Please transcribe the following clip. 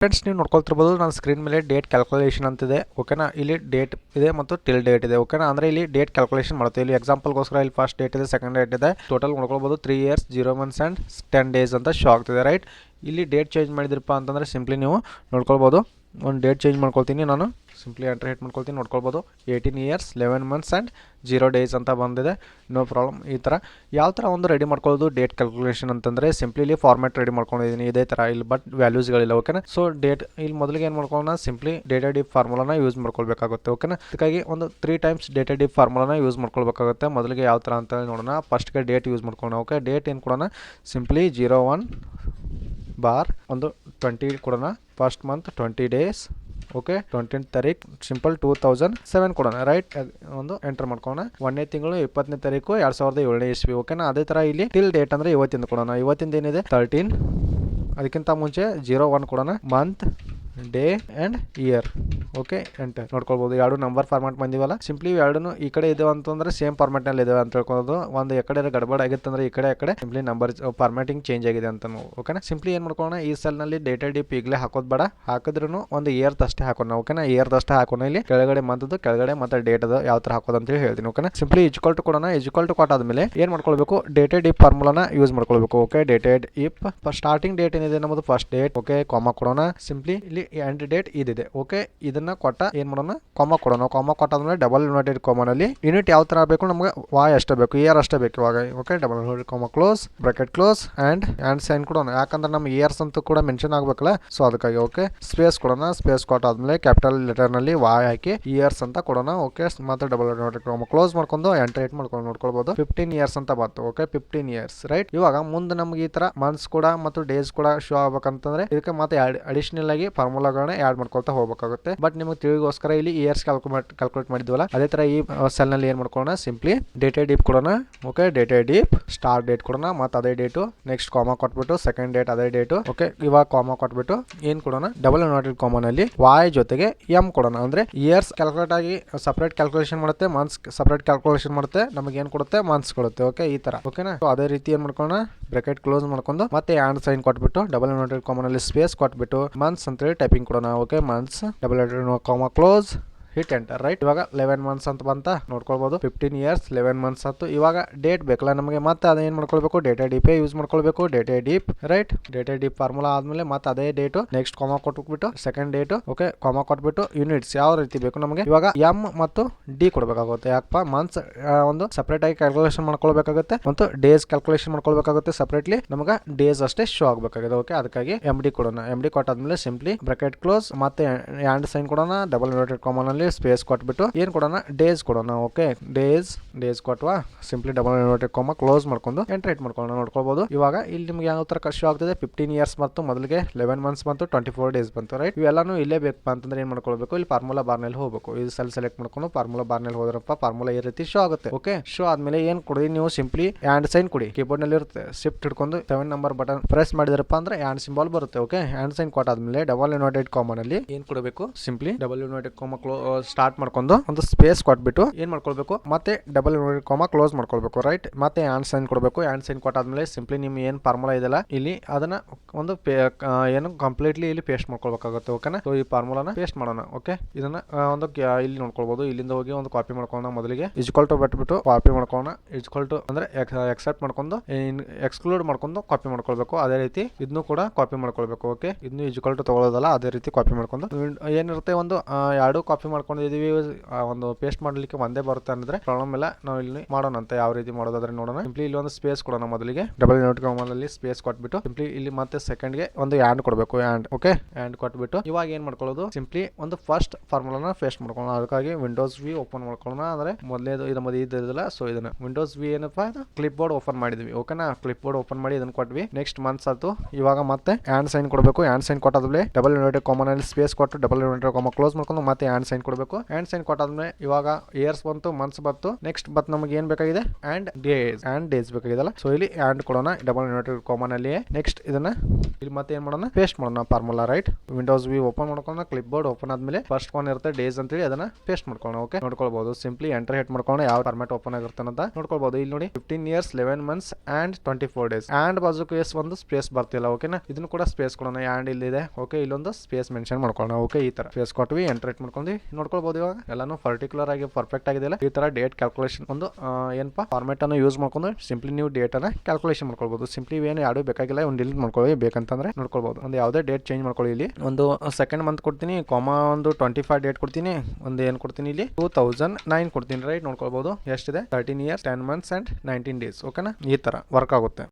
Friends, ನೀವು ನೋಡ್ಕೊಳ್ತಿರ್ಬೋದು ನನ್ನ screen ಮೇಲೆ ಡೇಟ್ ಕ್ಯಾಲ್ಕುಲೇಷನ್ ಅಂತಿದೆ. ಓಕೆನಾ, ಇಲ್ಲಿ ಡೇಟ್ ಇದೆ ಮತ್ತು ಟಿಲ್ ಡೇಟ್ ಇದೆ. ಓಕೆನಾ, ಅಂದ್ರೆ ಇಲ್ಲಿ ಡೇಟ್ ಕ್ಯಾಲ್ಕುಲೇಷನ್ ಮಾಡುತ್ತೆ. ಇಲ್ಲಿ ಎಕ್ಸಾಂಪಲ್ಗೋಸ್ಕರ ಇಲ್ಲಿ ಫಸ್ಟ್ ಡೇಟ್ ಇದೆ, ಸೆಕೆಂಡ್ ಡೇಟ್ ಇದೆ. ಟೋಟಲ್ ನೋಡ್ಕೊಳ್ಬೋದು 3 years 0 months ಆ್ಯಂಡ್ 10 days ಅಂತ ಶೋ ಆಗ್ತಿದೆ. ರೈಟ್, ಇಲ್ಲಿ ಡೇಟ್ ಚೇಂಜ್ ಮಾಡಿದ್ರಪ್ಪ ಅಂತಂದರೆ ಸಿಂಪ್ಲಿ ನೀವು ನೋಡ್ಕೊಳ್ಬೋದು. ಒಂದು ಡೇಟ್ ಚೇಂಜ್ ಮಾಡ್ಕೊಳ್ತೀನಿ ನಾನು. ಸಿಂಪ್ಲಿ ಎಂಟರ್ ಹಿಟ್ ಮಾಡ್ಕೊಳ್ತೀನಿ. ನೋಡ್ಕೊಳ್ಬೋದು 18 years 11 months ಆ್ಯಂಡ್ 0 days ಅಂತ ಬಂದಿದೆ. No problem. ಈ ಥರ ಯಾವ ಥರ ಒಂದು ರೆಡಿ ಮಾಡ್ಕೊಳ್ಳೋದು ಡೇಟ್ ಕ್ಯಾಲ್ಕುಲೇಷನ್ ಅಂತಂದರೆ ಸಿಂಪ್ಲಿ ಇಲ್ಲಿ ಫಾರ್ಮ್ಯಾಟ್ ರೆಡಿ ಮಾಡ್ಕೊಂಡಿದ್ದೀನಿ ಇದೇ ಥರ. ಇಲ್ಲಿ ಬಟ್ ವ್ಯಾಲ್ಯೂಸ್ಗಳಿಲ್ಲ. ಓಕೆನಾ, ಸೊ ಡೇಟ್ ಇಲ್ಲಿ ಮೊದಲಿಗೆ ಏನು ಮಾಡ್ಕೊಳ್ಳೋಣ, ಸಿಂಪ್ಲಿ ಡೇಟೆಡಿಫ್ ಫಾರ್ಮುಲಾನ ಯೂಸ್ ಮಾಡ್ಕೊಳ್ಬೇಕಾಗುತ್ತೆ. ಓಕೆನಾ, ಅದಕ್ಕಾಗಿ ಒಂದು 3 times ಡೇಟೆಡಿಫ್ ಫಾರ್ಮುಲಾನ ಯೂಸ್ ಮಾಡ್ಕೊಳ್ಬೇಕಾಗುತ್ತೆ. ಮೊದಲಿಗೆ ಯಾವ ಥರ ಅಂತ ನೋಡೋಣ. ಫಸ್ಟ್ಗೆ ಡೇಟ್ ಯೂಸ್ ಮಾಡ್ಕೊಳ್ಳೋಣ. ಓಕೆ, ಡೇಟ್ ಏನು ಕೊಡೋಣ, ಸಿಂಪ್ಲಿ 01 ಬಾರ್ ಒಂದು 20 ಕೊಡೋಣ. First month 20 days. Okay, 20th ತಾರೀಕು ಸಿಂಪಲ್ 2007 ಕೊಡೋಣ. ರೈಟ್, ಒಂದು ಎಂಟರ್ ಮಾಡ್ಕೋಣ. 1ನೇ ತಿಂಗಳು 20ನೇ ತಾರೀಕು 2007ನೇ ಇಸ್ವಿ. ಓಕೆನಾ, ಅದೇ ಥರ ಇಲ್ಲಿ ಟಿಲ್ ಡೇಟ್ ಅಂದರೆ ಇವತ್ತಿಂದ ಕೊಡೋಣ. ಇವತ್ತಿಂದ ಏನಿದೆ 13. ಅದಕ್ಕಿಂತ ಮುಂಚೆ 01 ಕೊಡೋಣ. Month, day and year. Okay, enter ನೋಡ್ಕೊಳ್ಬೋದು. ಎರಡು ನಂಬರ್ ಫಾರ್ಮ್ಯಾಟ್ ಬಂದಿವಲ್ಲ. ಸಿಂಪ್ಲಿ ಎರಡೂ ಈ ಕಡೆ ಇದಾವೆ ಅಂತಂದ್ರೆ ಸೇಮ್ ಫಾರ್ಮ್ಯಾಟ್ನಲ್ಲಿ ಇದಾವೆ ಅಂತ ಹೇಳ್ಕೊಳ್ಳೋದು. ಒಂದು ಈ ಕಡೆ ಗಡಬಡ ಆಗಿತ್ತು ಅಂದ್ರೆ ಈ ಕಡೆ ಸಿಂಪ್ಲಿ ನಂಬರ್ ಫಾರ್ಮ್ಯಾಟಿಂಗ್ ಚೇಂಜ್ ಆಗಿದೆ ಅಂತ ನಾವು. ಓಕೆನಾ, ಸಿಂಪ್ಲಿ ಏನು ಮಾಡ್ಕೊಳ್ಳೋಣ, ಈ ಸೆಲ್ನಲ್ಲಿ ಡೇಟೆಡಿಫ್ ಈಗಲೇ ಹಾಕೋದು ಬೇಡ. ಹಾಕಿದ್ರೂ ಒಂದು ಇಯರ್ದಷ್ಟೇ ಹಾಕೋಣ. ಓಕೆನಾ, ಇಯರ್ದಷ್ಟೇ ಹಾಕೋಣ. ಇಲ್ಲಿ ಕೆಳಗಡೆ ಮಂತದ್ದು ಕೆಳಗಡೆ ಮತ್ತೆ ಡೇಟ್ ಅದು ಯಾವ ಥರ ಹಾಕೋದು ಅಂತೇಳಿ ಹೇಳ್ತೀನಿ. ಓಕೆನಾ, ಸಿಂಪ್ಲಿ ಈಜ್ವಲ್ ಟು ಕೊಡೋಣ. ಈಜ್ವಲ್ ಟು ಕೊಟ್ಟಾದ್ಮೇಲೆ ಏನು ಮಾಡ್ಕೊಳ್ಬೇಕು, ಡೇಟೆಡಿಫ್ ಫಾರ್ಮುಲಾನ ಯೂಸ್ ಮಾಡ್ಕೊಳ್ಬೇಕು. ಓಕೆ, ಡೇಟೆಡಿಫ್ ಸ್ಟಾರ್ಟಿಂಗ್ ಡೇಟ್ ಏನಿದೆ ನಮ್ಮದು ಫಸ್ಟ್ ಡೇಟ್. ಓಕೆ, ಕಾಮ ಕೊಡೋಣ. ಸಿಂಪ್ಲಿ ಇಲ್ಲಿ ಎಂಡ್ ಡೇಟ್ ಇದಿದೆ. ಓಕೆ, ಇದನ್ನ ಕೊಟ್ಟ ಏನ್ ಮಾಡೋಣ, ಕಾಮ ಕೊಡೋಣ. ಕಾಮ ಕೊಟ್ಟಾದ್ಮೇಲೆ ಡಬಲ್ ಯುನೈಟೆಡ್ ಕಾಮನಲ್ಲಿ ಯೂನಿಟ್ ಯಾವ ತರ ಬೇಕು ನಮಗೆ, ವಾಯ್ ಅಷ್ಟೇ ಬೇಕು, ಇಯರ್ ಅಷ್ಟೇ ಬೇಕು ಇವಾಗ. Okay, double inverted comma close, bracket close and sign ಕೊಡೋಣ. ಯಾಕಂದ್ರೆ ನಮ್ಮ ಇಯರ್ಸ್ ಅಂತೂ ಕೂಡ ಮೆನ್ಷನ್ ಆಗ್ಬೇಕಲ್ಲ, ಸೊ ಅದಕ್ಕಾಗಿ. ಓಕೆ, ಸ್ಪೇಸ್ ಕೊಡೋಣ. ಸ್ಪೇಸ್ ಕೊಟ್ಟಾದ್ಮೇಲೆ ಕ್ಯಾಪಿಟಲ್ ಲೆಟರ್ ನಲ್ಲಿ ವಾಯ್ ಹಾಕಿ ಇಯರ್ಸ್ ಅಂತ ಕೊಡೋಣ. ಓಕೆ, ಮತ್ತೆ ಡಬಲ್ ಯುನೈಟೆಡ್ ಕಾಮ ಕ್ಲೋಸ್ ಮಾಡ್ಕೊಂಡು ಎಂಟರ್ ಹಿಟ್ ಮಾಡ್ಕೊಂಡು ನೋಡ್ಕೊಳ್ಬಹುದು. 15 years ಅಂತ ಬಂತು. Okay, 15 years. ರೈಟ್, ಇವಾಗ ಮುಂದೆ ನಮ್ಗೆ ಈ ತರ ಮಂತ್ಸ್ ಕೂಡ ಮತ್ತು ಡೇಸ್ ಕೂಡ ಶೋ ಆಗ್ಬೇಕಂತಂದ್ರೆ ಇದಕ್ಕೆ ಮತ್ತೆ ಅಡಿಷನಲ್ ಆಗಿ ಫಾರ್ಮುಲಾಗಳನ್ನ ಆಡ್ ಮಾಡ್ಕೊಳ್ತಾ ಹೋಗಬೇಕಾಗುತ್ತೆ. ಬಟ್ ನಿಮಗೆ ತಿಳಿಗೋಸ್ಕರ ಇಲ್ಲಿ ಇಯರ್ಸ್ ಕ್ಯಾಲ್ಕುಲೇಟ್ ಮಾಡಿದ್ವಲ್ಲ, ಅದೇ ತರ ಈ ಸೆಲ್ ನಲ್ಲಿ ಏನ್ ಮಾಡ್ಕೊಳ್ಳೋಣ, ಸಿಂಪ್ಲಿ ಡೇಟೆಡಿಫ್ ಕೊಡೋಣ. ಓಕೆ, ಡೇಟೆಡಿಫ್ ಸ್ಟಾರ್ಟ್ ಡೇಟ್ ಕೊಡೋಣ. ಮತ್ತೆ ಅದೇ ಡೇಟು. ನೆಕ್ಸ್ಟ್ ಕಾಮ ಕೊಟ್ಬಿಟ್ಟು ಸೆಕೆಂಡ್ ಡೇಟ್ ಅದೇ ಡೇಟು. ಓಕೆ, ಇವಾಗ ಕಾಮ ಕೊಟ್ಬಿಟ್ಟು ಏನ್ ಕೊಡೋಣ, ಡಬಲ್ ಯುನೈಟೆಡ್ ಕಾಮನ್ ಅಲ್ಲಿ ವಾಯ್ ಜೊತೆಗೆ ಎಂ ಕೊಡೋಣ. ಅಂದ್ರೆ ಇಯರ್ಸ್ ಕ್ಯಾಲ್ಕುಲೇಟ್ ಆಗಿ ಸಪರೇಟ್ ಕ್ಯಾಲ್ಕುಲೇಷನ್ ಮಾಡುತ್ತೆ, ಮಂತ್ಸ್ ಸಪರೇಟ್ ಕ್ಯಾಲ್ಕುಲೇಷನ್ ಮಾಡುತ್ತೆ, ನಮಗೆ ಏನ್ ಕೊಡುತ್ತೆ, ಮಂತ್ಸ್ ಕೊಡುತ್ತೆ. ಓಕೆ, ಈ ತರ. ಓಕೆನಾ, ಅದೇ ರೀತಿ ಏನ್ ಮಾಡ್ಕೊಳ್ಳೋಣ, ಬ್ರಾಕೆಟ್ ಕ್ಲೋಸ್ ಮಾಡ್ಕೊಂಡು ಮತ್ತೆ ಆ್ಯಂಡ್ ಸೈನ್ ಕೊಟ್ಬಿಟ್ಟು ಡಬಲ್ ಯುನೈಟೆಡ್ ಕಾಮನ್ ಅಲ್ಲಿ ಸ್ಪೇಸ್ ಕೊಟ್ಬಿಟ್ಟು ಮಂತ್ಸ್ ಅಂತೇಳಿ ಟೈಪಿಂಗ್ ಕೊಡೋಣ. Okay, months double inverted comma close, hit enter. Right, ಇವಾಗ 11 months ಅಂತ ಬಂತ ನೋಡ್ಕೊಳ್ಬಹುದು. 15 years 11 months ಆಯ್ತು. ಇವಾಗ ಡೇಟ್ ಬೇಕಲ್ಲ ನಮಗೆ, ಮತ್ತೆ ಅದೇನ್ ಮಾಡ್ಕೊಳ್ಬೇಕು, ಡೇಟೆಡಿಫ್ ಯೂಸ್ ಮಾಡ್ಕೊಳ್ಬೇಕು. ಡೇಟೆಡಿಫ್. ರೈಟ್, ಡೇಟೆಡಿಫ್ ಫಾರ್ಮುಲಾ ಆದ್ಮೇಲೆ ಮತ್ತೆ ಅದೇ ಡೇಟು. ನೆಕ್ಸ್ಟ್ ಕಾಮ ಕೊಟ್ಬಿಟ್ಟು ಸೆಕೆಂಡ್ ಡೇಟು. ಓಕೆ, ಕಾಮ ಕೊಟ್ಬಿಟ್ಟು ಯೂನಿಟ್ಸ್ ಯಾವ ರೀತಿ ಬೇಕು ನಮಗೆ, ಇವಾಗ ಎಂ ಮತ್ತು ಡಿ ಕೊಡಬೇಕಾಗುತ್ತೆ. ಯಾಕಪ್ಪ, ಮಂತ್ಸ್ ಒಂದು ಸಪರೇಟ್ ಆಗಿ ಕ್ಯಾಲ್ಕುಲೇಷನ್ ಮಾಡ್ಕೊಳ್ಬೇಕಾಗುತ್ತೆ ಮತ್ತು ಡೇಸ್ ಕ್ಯಾಲ್ಕುಲೇಷನ್ ಮಾಡ್ಕೊಳ್ಬೇಕಾಗುತ್ತೆ ಸಪರೇಟ್ಲಿ. ನಮಗೆ ಡೇಸ್ ಅಷ್ಟೇ ಶೋ ಆಗ್ಬೇಕಾಗಿದೆ. ಓಕೆ, ಅದಕ್ಕಾಗಿ ಎಂ ಡಿ ಕೊಡೋಣ. ಎಂ ಡಿ ಕೊಟ್ಟಾದ್ಮೇಲೆ ಸಿಂಪ್ಲಿ ಬ್ರಾಕೆಟ್ ಕ್ಲೋಸ್ ಮತ್ತೆ ಆ್ಯಂಡ್ ಸೈನ್ ಕೊಡೋಣ. ಡಬಲ್ ಯುನೈಟೆಡ್ ಕಾಮನ್ ಅಲ್ಲಿ ಸ್ಪೇಸ್ ಕೊಟ್ಬಿಟ್ಟು ಏನ್ ಕೊಡೋಣ, ಡೇಸ್ ಕೊಡೋಣ. ಓಕೆ, ಡೇಸ್ ಕೊಟ್ವಾ, simply double inverted comma close ಮಾಡ್ಕೊಂಡು ಎಂಟರ್ ಹಿಟ್ ಮಾಡ್ಕೊಳ್ಳೋಣ. ನೋಡ್ಕೊಳ್ಬಹುದು. ಇವಾಗ ಇಲ್ಲಿ ನಿಮ್ಗೆ ಯಾವ ತರ ಕಷ್ಟ ಆಗ್ತದೆ, 15 years ಮತ್ತು ಮೊದಲಿಗೆ 11 months ಬಂತು, 24 days ಬಂತು. ರೈಟ್, ಇವೆಲ್ಲಾನು ಇಲ್ಲೇ ಬೇಕಪ್ಪ ಅಂತಂದ್ರೆ ಏನ್ ಮಾಡ್ಕೊಳ್ಬೇಕು, ಇಲ್ಲಿ ಫಾರ್ಮುಲಾ ಬಾರ್ ನಲ್ಲಿ ಹೋಗಬೇಕು. ಇದು ಸೆಲ್ ಸೆಲೆಕ್ಟ್ ಮಾಡ್ಕೊಂಡು ಫಾರ್ಮುಲಾ ಬಾರ್ ನಲ್ಲಿ ಹೋದ್ರಪ್ಪ ಫಾರ್ಮುಲಾ ಈ ರೀತಿ ಶೋ ಆಗುತ್ತೆ. ಓಕೆ, ಶೋ ಆದ್ಮೇಲೆ ಏನ್ ಕೊಡಿ ನೀವು, ಸಿಂಪ್ಲಿ ಆ್ಯಂಡ್ ಸೈನ್ ಕೊಡಿ. ಕೀಬೋರ್ಡ್ ನಲ್ಲಿ ಇರುತ್ತೆ, ಶಿಫ್ಟ್ ಹಿಡ್ಕೊಂಡು 7 ನಂಬರ್ ಬಟನ್ ಪ್ರೆಸ್ ಮಾಡಿದ್ರಪ್ಪ ಅಂದ್ರೆ ಆ್ಯಂಡ್ ಸಿಂಬಲ್ ಬರುತ್ತೆ. ಓಕೆ, ಆ್ಯಂಡ್ ಸೈನ್ ಕೊಟ್ಟಾದ್ಮೇಲೆ ಡಬಲ್ ಯುನೈಟೆಡ್ ಕಾಮನ್ ಅಲ್ಲಿ ಏನ್ ಕೊಡಬೇಕು, simply double inverted comma start ಮಾಡ್ಕೊಂಡು ಒಂದು ಸ್ಪೇಸ್ ಕೊಟ್ಬಿಟ್ಟು ಏನ್ ಮಾಡ್ಕೊಳ್ಬೇಕು, ಮತ್ತೆ ಡಬಲ್ ಯುನೈಟೆಡ್ ಕಾಮ ಕ್ಲೋಸ್ ಮಾಡ್ಕೊಳ್ಬೇಕು. ರೈಟ್, ಮತ್ತೆ ಆ್ಯಂಡ್ ಸೈನ್ ಕೊಡಬೇಕು. ಆ್ಯಂಡ್ ಸೈನ್ ಕೊಟ್ಟಾದ್ಮೇಲೆ ಸಿಂಪ್ಲಿ ನಿಮ್ ಏನ್ ಫಾರ್ಮುಲಾ ಇದೆಲ್ಲ ಇಲ್ಲಿ ಅದನ್ನ ಒಂದು ಏನು ಕಂಪ್ಲೀಟ್ಲಿ ಇಲ್ಲಿ ಪೇಸ್ಟ್ ಮಾಡ್ಕೊಳ್ಬೇಕಾಗುತ್ತೆ. ಓಕೆನಾ, ಸೊ ಈ ಫಾರ್ಮುಲಾನ ಪೇಸ್ಟ್ ಮಾಡೋಣ. ಓಕೆ, ಇದನ್ನ ಒಂದು ಇಲ್ಲಿ ನೋಡ್ಕೊಳ್ಬಹುದು. ಇಲ್ಲಿಂದ ಹೋಗಿ ಒಂದು ಕಾಪಿ ಮಾಡ್ಕೊಳ್ಳೋಣ. ಮೊದಲಿಗೆ ಈಜ್ವಲ್ ಟು ಬಿಟ್ಬಿಟ್ಟು ಕಾಪಿ ಮಾಡ್ಕೊಳ್ಳೋಣ. ಈಜ್ವಲ್ ಟು ಅಂದ್ರೆ ಎಕ್ಸೆಪ್ಟ್ ಮಾಡ್ಕೊಂಡು ಎಕ್ಸ್ಕ್ಲೂಡ್ ಮಾಡ್ಕೊಂಡು ಕಾಪಿ ಮಾಡ್ಕೊಳ್ಬೇಕು. ಅದೇ ರೀತಿ ಇದನ್ನು ಕೂಡ ಕಾಪಿ ಮಾಡ್ಕೊಳ್ಬೇಕು. ಓಕೆ, ಇದನ್ನು ಈಜ್ವಲ್ ಟು ತಗೊಳ್ಳೋದಲ್ಲ, ಅದೇ ರೀತಿ ಕಾಪಿ ಮಾಡ್ಕೊಂಡು ಏನಿರುತ್ತೆ, ಒಂದು ಎರಡು ಕಾಪಿ ಮಾಡ್ಕೊಂಡಿದೀವಿ, ಒಂದು ಪೇಸ್ಟ್ ಮಾಡ್ಲಿಕ್ಕೆ ಒಂದೇ ಬರುತ್ತೆ ಅಂದ್ರೆ ಪ್ರಾಬ್ಲಮ್ ಇಲ್ಲ. ನಾವು ಇಲ್ಲಿ ಮಾಡೋಣ ಅಂತ ಯಾವ ರೀತಿ ಮಾಡೋದಾದ್ರೆ ನೋಡೋಣ. ಸಿಂಪ್ಲಿ ಇಲ್ಲಿ ಒಂದು ಸ್ಪೇಸ್ ಕೊಡೋಣ. ಮೊದಲಿಗೆ ಡಬಲ್ ಯುನೈಟೆಡ್ ಕಾಮನ್ ಅಲ್ಲಿ ಸ್ಪೇಸ್ ಕೊಟ್ಬಿಟ್ಟು ಸಿಂಪ್ಲಿ ಇಲ್ಲಿ ಮತ್ತೆ ಸೆಕೆಂಡ್ ಗೆ ಒಂದು ಆ್ಯಂಡ್ ಕೊಡಬೇಕು. ಆ್ಯಂಡ್. ಓಕೆ, ಆ್ಯಂಡ್ ಕೊಟ್ಬಿಟ್ಟು ಇವಾಗ ಏನ್ ಮಾಡ್ಕೊಳ್ಳೋದು, ಸಿಂಪ್ಲಿ ಒಂದು ಫಸ್ಟ್ ಫಾರ್ಮುಲಾನ ಪೇಸ್ಟ್ ಮಾಡ್ಕೊಳ್ಳೋಣ. ಅದಕ್ಕಾಗಿ ವಿಂಡೋಸ್ ವಿ ಓಪನ್ ಮಾಡ್ಕೊಳ್ಳೋಣ. ಅಂದ್ರೆ ಮೊದಲೇದು ಇದು ಇದಿಲ್ಲ, ಸೊ ಇದನ್ನ ವಿಂಡೋಸ್ ವಿ ಏನಪ್ಪಾ, ಕ್ಲಿಪ್ ಬೋರ್ಡ್ ಓಪನ್ ಮಾಡಿದ್ವಿ. ಓಕೆನಾ, ಕ್ಲಿಪ್ ಬೋರ್ಡ್ ಓಪನ್ ಮಾಡಿ ಇದನ್ನ ಕೊಟ್ವಿ. ನೆಕ್ಸ್ಟ್ ಮಂತ್ಸ್ ಆಯ್ತು. ಇವಾಗ ಮತ್ತೆ ಆ್ಯಂಡ್ ಸೈನ್ ಕೊಡಬೇಕು. ಆ್ಯಂಡ್ ಸೈನ್ ಕೊಟ್ಟಾದ್ಮೇಲೆ ಡಬಲ್ ಯುನೈಟೆಡ್ ಕಾಮನ್ ಅಲ್ಲಿ ಸ್ಪೇಸ್ ಕೊಟ್ಟು ಡಬಲ್ ಯುನೈಟೆಡ್ ಕಾಮ ಕ್ಲೋಸ್ ಮಾಡ್ಕೊಂಡು ಮತ್ತೆ ಆ್ಯಂಡ್ ಸೈನ್ ಕೊಡಬೇಕು. ಆ್ಯಂಡ್ ಸೈನ್ ಕೊಟ್ಟಾದ್ಮೇಲೆ ಇವಾಗ ಇಯರ್ಸ್ ಬಂತು, ಮಂತ್ಸ್ ಬಂತು. ನೆಕ್ಸ್ಟ್ ನಮಗೆ ಏನ್ ಬೇಕಾಗಿದೆ ಆ್ಯಂಡ್ ಡೇಸ್ ಬೇಕಾಗಿದಲ್ಲ. ಸೊ ಇಲ್ಲಿ ಆ್ಯಂಡ್ ಕೊಡೋಣ ಡಬಲ್ ಇನ್ವರ್ಟೆಡ್ ಕಾಮನ್ ಅಲ್ಲಿ. ನೆಕ್ಸ್ಟ್ ಇದನ್ನ ಇಲ್ಲಿ ಮತ್ತೆ ಏನ್ ಮಾಡೋಣ, ಪೇಸ್ಟ್ ಮಾಡೋಣ formula. Right, windows V open ಮಾಡ್ಕೊಳ್ಳೋಣ, ಕ್ಲಿಪ್ ಬೋರ್ಡ್ ಓಪನ್ ಆದ್ಮೇಲೆ ಫಸ್ಟ್ ಒನ್ ಇರುತ್ತೆ ಡೇಸ್ ಅಂತೇಳಿ ಅದನ್ನ ಪೇಸ್ಟ್ ಮಾಡ್ಕೊಳ್ಳೋಣ. ಓಕೆ, ನೋಡ್ಕೊಳ್ಬಹುದು. ಸಿಂಪ್ಲಿ ಎಂಟರ್ ಹಿಟ್ ಮಾಡ್ಕೊಳ್ಳೋಣ ಯಾವ ಫಾರ್ಮ್ಯಾಟ್ ಓಪನ್ ಆಗಿರುತ್ತೆ ಅಂತ ನೋಡ್ಕೊಳ್ಬಹುದು. ಇಲ್ಲಿ ನೋಡಿ 15 years 11 months and 24 days. And ಬಾಜುಕು ಎಸ್ ಒಂದು ಸ್ಪೇಸ್ ಬರ್ತಿಲ್ಲ. ಓಕೆನಾ, ಇದನ್ನು ಕೂಡ ಸ್ಪೇಸ್ ಕೊಡೋಣ. ಆ್ಯಂಡ್ ಇಲ್ಲಿದೆ. ಓಕೆ, ಇಲ್ಲೊಂದು ಸ್ಪೇಸ್ ಮೆನ್ಷನ್ ಮಾಡ್ಕೊಳ್ಳೋಣ. ಓಕೆ, ಈ ತರ ಸ್ಪೇಸ್ ಕೊಟ್ವಿ, ಎಂಟರ್ ಹಿಟ್ ಮಾಡ್ಕೊಂಡ್ವಿ. ನೋಡ್ಕೊಳ್ಬಹುದು ಇವಾಗ ಎಲ್ಲಾನು ಪರ್ಟಿಕ್ಯುಲರ್ ಆಗಿ ಪರ್ಫೆಕ್ಟ್ ಆಗಿದೆಯಲ್ಲ. ಈ ತರ ಡೇಟ್ ಕ್ಯಾಲ್ಕುಲೇಷನ್ ಒಂದು ಏನಪ್ಪಾ ಫಾರ್ಮ್ಯಾಟ್ ಅನ್ನು ಯೂಸ್ ಮಾಡ್ಕೊಂಡು ಸಿಂಪ್ಲಿ ನೀವು ಡೇಟ್ ಅನ್ನ ಕ್ಯಾಲ್ಕುಲೇಷನ್ ಮಾಡ್ಕೊಳ್ಬಹುದು. ಸಿಂಪ್ಲಿ ಏನು ಯಾರು ಬೇಕಾಗಿಲ್ಲ, ಒಂದು ಡಿಲೀಟ್ ಮಾಡ್ಕೊಳ್ಳಿ ಬೇಕಂತಂದ್ರೆ ನೋಡ್ಕೊಳ್ಬಹುದು. ಒಂದು ಯಾವುದೇ ಡೇಟ್ ಚೇಂಜ್ ಮಾಡ್ಕೊಳ್ಳಿ. ಇಲ್ಲಿ ಒಂದು ಸೆಕೆಂಡ್ ಮಂತ್ ಕೊಡ್ತೀನಿ, ಕಾಮಾ ಒಂದು 25 ಡೇಟ್ ಕೊಡ್ತೀನಿ, ಒಂದು ಏನು ಕೊಡ್ತೀನಿ ಇಲ್ಲಿ 2009 ಕೊಡ್ತೀನಿ. ರೈಟ್, ನೋಡ್ಕೊಳ್ಬಹುದು ಎಷ್ಟಿದೆ 13 years 10 months and 19 days. ಓಕೆನಾ, ಈ ತರ ವರ್ಕ್ ಆಗುತ್ತೆ.